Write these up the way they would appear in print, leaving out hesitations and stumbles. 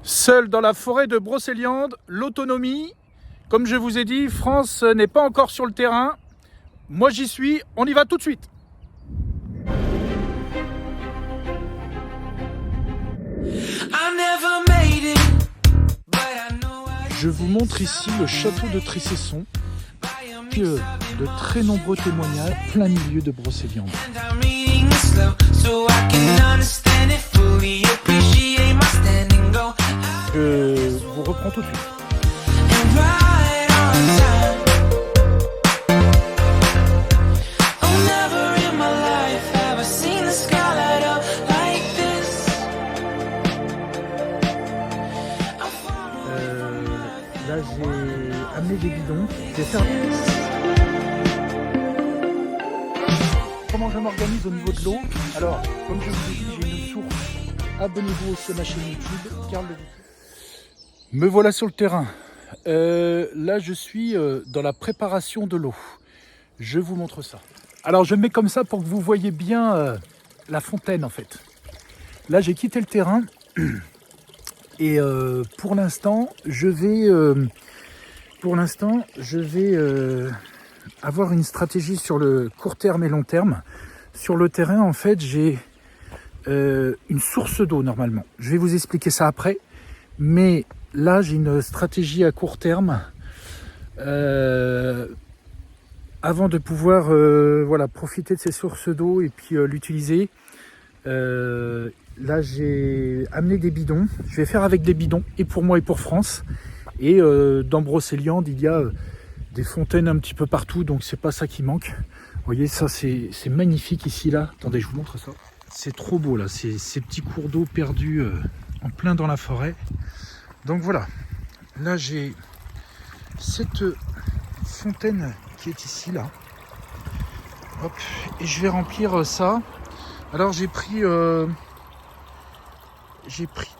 Seul dans la forêt de Brocéliande, l'autonomie. Comme je vous ai dit, France n'est pas encore sur le terrain. Moi j'y suis, on y va tout de suite. Je vous montre ici le château de Tressesson, que de très nombreux témoignages plein milieu de Brocéliande. Je vous reprends tout de suite. Là j'ai amené des bidons. Je vais faire... Comment je m'organise au niveau de l'eau? Alors, comme je vous ai dit, j'ai une source. Abonnez-vous aussi à ma chaîne YouTube, Carl Le Vécu. Me voilà sur le terrain. Là, je suis dans la préparation de l'eau. Je vous montre ça. Alors, je mets comme ça pour que vous voyez bien la fontaine, en fait. Là, j'ai quitté le terrain. Et pour l'instant, je vais avoir une stratégie sur le court terme et long terme. Sur le terrain, en fait, j'ai une source d'eau normalement. Je vais vous expliquer ça après. Mais là, j'ai une stratégie à court terme avant de pouvoir voilà, profiter de ces sources d'eau et puis l'utiliser. Là, j'ai amené des bidons. Je vais faire avec des bidons, et pour moi et pour France. Et dans Brocéliande, il y a des fontaines un petit peu partout, donc c'est pas ça qui manque. Vous voyez, ça c'est magnifique ici, là. Attendez, je vous montre ça. C'est trop beau, là, ces petits cours d'eau perdus en plein dans la forêt. Donc voilà, là j'ai cette fontaine qui est ici, là. Hop, et je vais remplir ça. Alors j'ai pris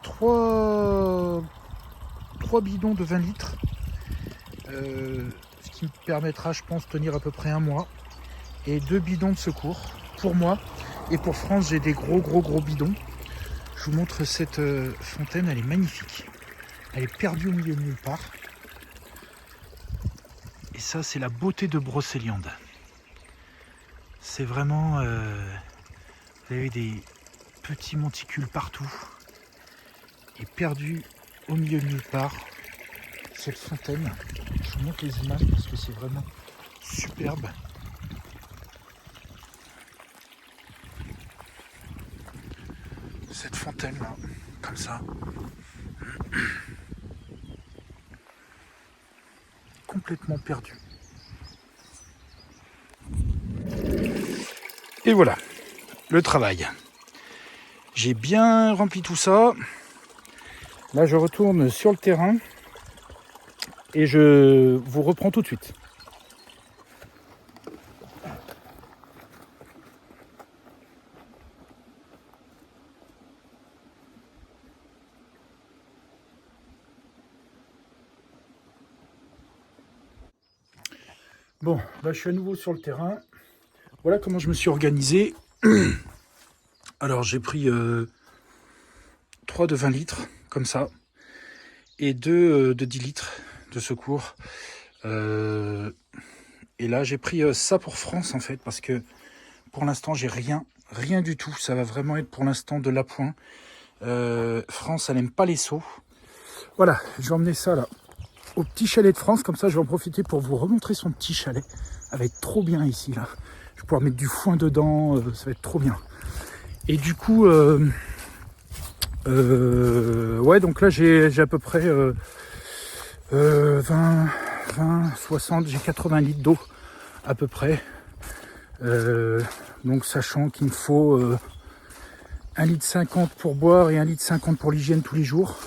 3 bidons de 20 litres, ce qui me permettra, je pense, de tenir à peu près un mois, et 2 bidons de secours pour moi, et pour France j'ai des gros bidons. Je vous montre cette fontaine, elle est magnifique, elle est perdue au milieu de nulle part, et ça c'est la beauté de Brocéliande. C'est vraiment vous avez des petits monticules partout, et perdu au milieu de nulle part, cette fontaine. Je vous montre les images parce que c'est vraiment superbe. Cette fontaine là, comme ça. Complètement perdue. Et voilà, le travail. J'ai bien rempli tout ça. Là, je retourne sur le terrain et je vous reprends tout de suite. Bon, là, je suis à nouveau sur le terrain. Voilà comment je me suis organisé. Alors, j'ai pris 3 de 20 litres, comme ça, et 2 de 10 litres de secours. Et là, j'ai pris ça pour France, en fait, parce que pour l'instant, j'ai rien du tout. Ça va vraiment être pour l'instant de l'appoint. France, elle n'aime pas les seaux. Voilà, je vais emmener ça là au petit chalet de France, comme ça, je vais en profiter pour vous remontrer son petit chalet. Elle va être trop bien ici, là. Je vais pouvoir mettre du foin dedans, ça va être trop bien. Et du coup, ouais, donc là, j'ai à peu près 20, 60, j'ai 80 litres d'eau à peu près. Donc sachant qu'il me faut 1,50 litre pour boire et 1,50 litre pour l'hygiène tous les jours.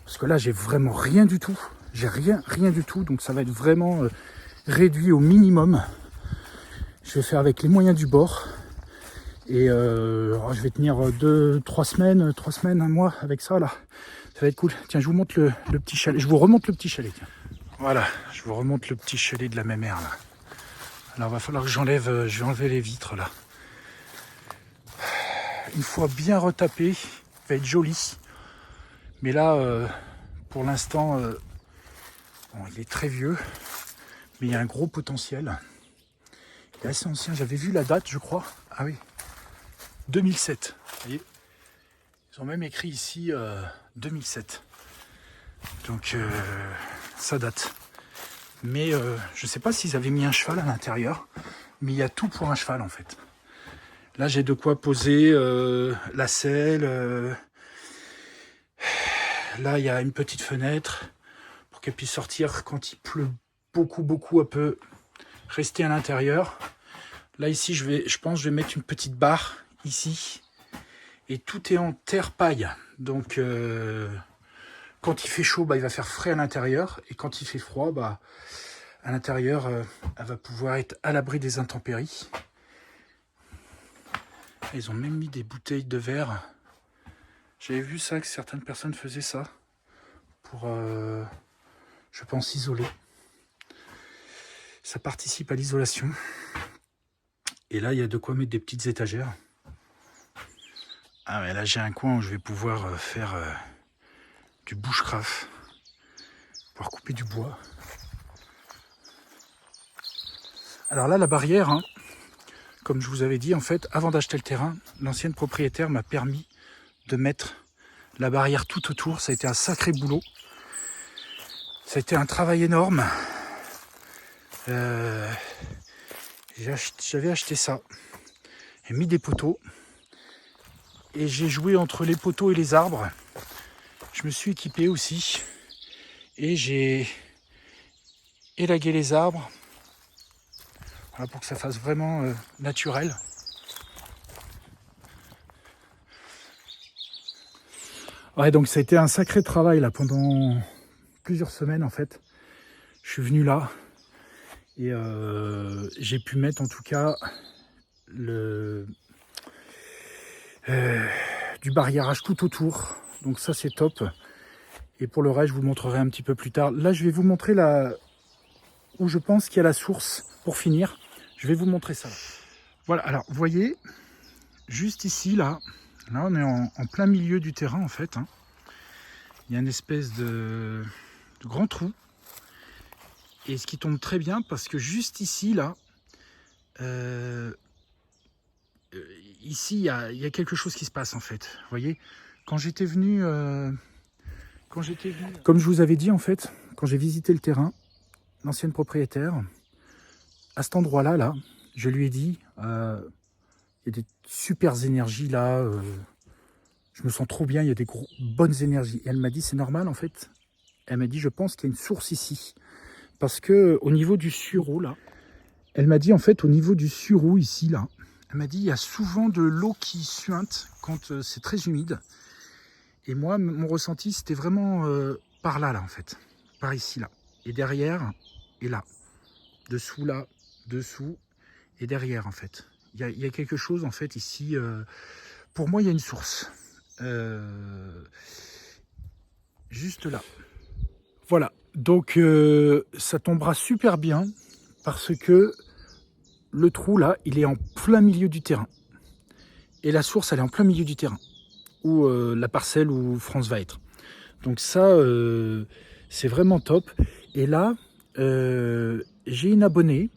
Parce que là, j'ai vraiment rien du tout. J'ai rien du tout. Donc ça va être vraiment réduit au minimum. Je vais faire avec les moyens du bord. Et je vais tenir 3 semaines, 1 mois avec ça là. Ça va être cool. Tiens, je vous montre le petit chalet. Je vous remonte le petit chalet. Tiens. Voilà, je vous remonte le petit chalet de la mémère là. Alors il va falloir que j'enlève, je vais enlever les vitres là. Une fois bien retapé, il va être joli. Mais là, pour l'instant, bon, il est très vieux, mais il y a un gros potentiel. Il est assez ancien, j'avais vu la date, je crois. Ah oui, 2007. Vous voyez, ils ont même écrit ici 2007. Donc ça date. Mais je ne sais pas s'ils avaient mis un cheval à l'intérieur, mais il y a tout pour un cheval en fait. Là j'ai de quoi poser la selle. Là il y a une petite fenêtre pour qu'elle puisse sortir quand il pleut beaucoup. Elle peut rester à l'intérieur. Là ici je pense que je vais mettre une petite barre ici. Et tout est en terre paille. Donc quand il fait chaud, il va faire frais à l'intérieur. Et quand il fait froid, à l'intérieur, elle va pouvoir être à l'abri des intempéries. Ils ont même mis des bouteilles de verre. J'avais vu ça, que certaines personnes faisaient ça. Pour, je pense, isoler. Ça participe à l'isolation. Et là, il y a de quoi mettre des petites étagères. Ah mais là, j'ai un coin où je vais pouvoir faire du bushcraft. Pouvoir couper du bois. Alors là, la barrière, hein, comme je vous avais dit, en fait, avant d'acheter le terrain, l'ancienne propriétaire m'a permis de mettre la barrière tout autour. Ça a été un sacré boulot. Ça a été un travail énorme. J'avais acheté ça. J'ai mis des poteaux. Et j'ai joué entre les poteaux et les arbres. Je me suis équipé aussi. Et j'ai élagué les arbres. Voilà, pour que ça fasse vraiment naturel. Ouais, donc ça a été un sacré travail là pendant plusieurs semaines en fait. Je suis venu là et j'ai pu mettre en tout cas du barriérage tout autour. Donc ça c'est top. Et pour le reste, je vous montrerai un petit peu plus tard. Là, je vais vous montrer où je pense qu'il y a la source pour finir. Je vais vous montrer ça. Voilà, alors vous voyez, juste ici, là on est en plein milieu du terrain en fait. Hein. Il y a une espèce de grand trou. Et ce qui tombe très bien parce que juste ici, là, ici, il y a quelque chose qui se passe en fait. Vous voyez, quand j'étais venu, comme je vous avais dit en fait, quand j'ai visité le terrain, l'ancienne propriétaire, à cet endroit-là, là, je lui ai dit, il y a des super énergies là, je me sens trop bien, il y a des bonnes énergies. Et elle m'a dit, c'est normal en fait. Elle m'a dit, je pense qu'il y a une source ici. Parce que au niveau du sureau, là, elle m'a dit en fait, au niveau du sureau ici, là, elle m'a dit, il y a souvent de l'eau qui suinte quand c'est très humide. Et moi, mon ressenti, c'était vraiment par là, en fait. Par ici, là. Et derrière, et là. Dessous, là, dessous, et derrière, en fait. Il y a quelque chose, en fait, ici. Pour moi, il y a une source. Juste là. Voilà. Donc, ça tombera super bien. Parce que le trou, là, il est en plein milieu du terrain. Et la source, elle est en plein milieu du terrain. Où la parcelle où France va être. Donc ça, c'est vraiment top. Et là, j'ai une abonnée,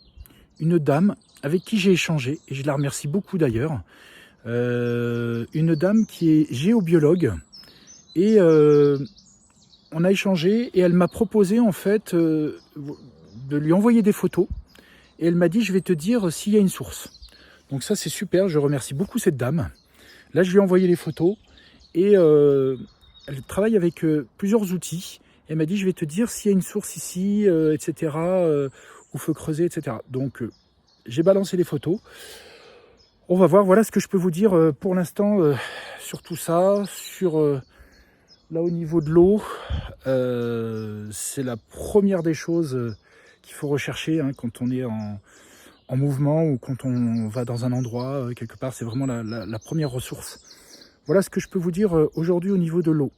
une dame avec qui j'ai échangé, et je la remercie beaucoup d'ailleurs. Une dame qui est géobiologue, et on a échangé, et elle m'a proposé en fait de lui envoyer des photos, et elle m'a dit, je vais te dire s'il y a une source. Donc ça, c'est super, je remercie beaucoup cette dame. Là, je lui ai envoyé les photos, et elle travaille avec plusieurs outils. Elle m'a dit, je vais te dire s'il y a une source ici, etc., où faut creuser, etc. Donc, j'ai balancé les photos. On va voir, voilà ce que je peux vous dire pour l'instant sur tout ça. Sur là, au niveau de l'eau, c'est la première des choses qu'il faut rechercher hein, quand on est en mouvement ou quand on va dans un endroit, quelque part. C'est vraiment la première ressource. Voilà ce que je peux vous dire aujourd'hui au niveau de l'eau.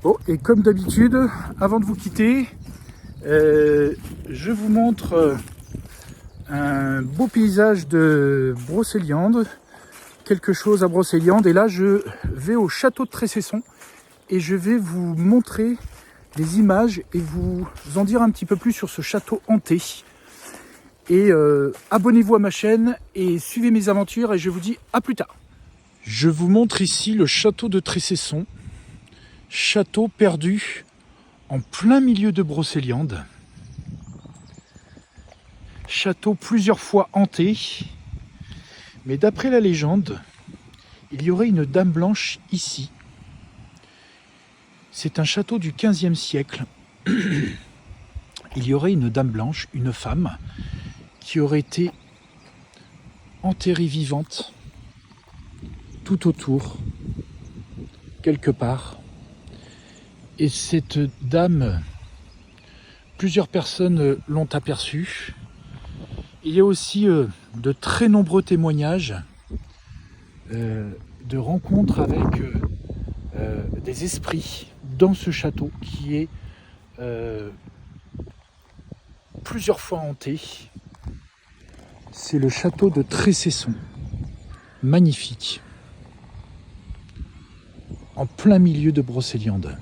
Bon, et comme d'habitude, avant de vous quitter, je vous montre un beau paysage de Brocéliande, quelque chose à Brocéliande. Et là, je vais au château de Tressesson, et je vais vous montrer des images et vous en dire un petit peu plus sur ce château hanté. Et abonnez-vous à ma chaîne et suivez mes aventures et je vous dis à plus tard. Je vous montre ici le château de Trécesson, château perdu en plein milieu de Brocéliande. Château plusieurs fois hanté, mais d'après la légende, il y aurait une dame blanche ici. C'est un château du XVe siècle. Il y aurait une dame blanche, une femme, qui aurait été enterrée vivante tout autour, quelque part. Et cette dame, plusieurs personnes l'ont aperçue. Il y a aussi de très nombreux témoignages de rencontres avec des esprits dans ce château qui est plusieurs fois hanté. C'est le château de Trécesson, magnifique, en plein milieu de Brocéliande.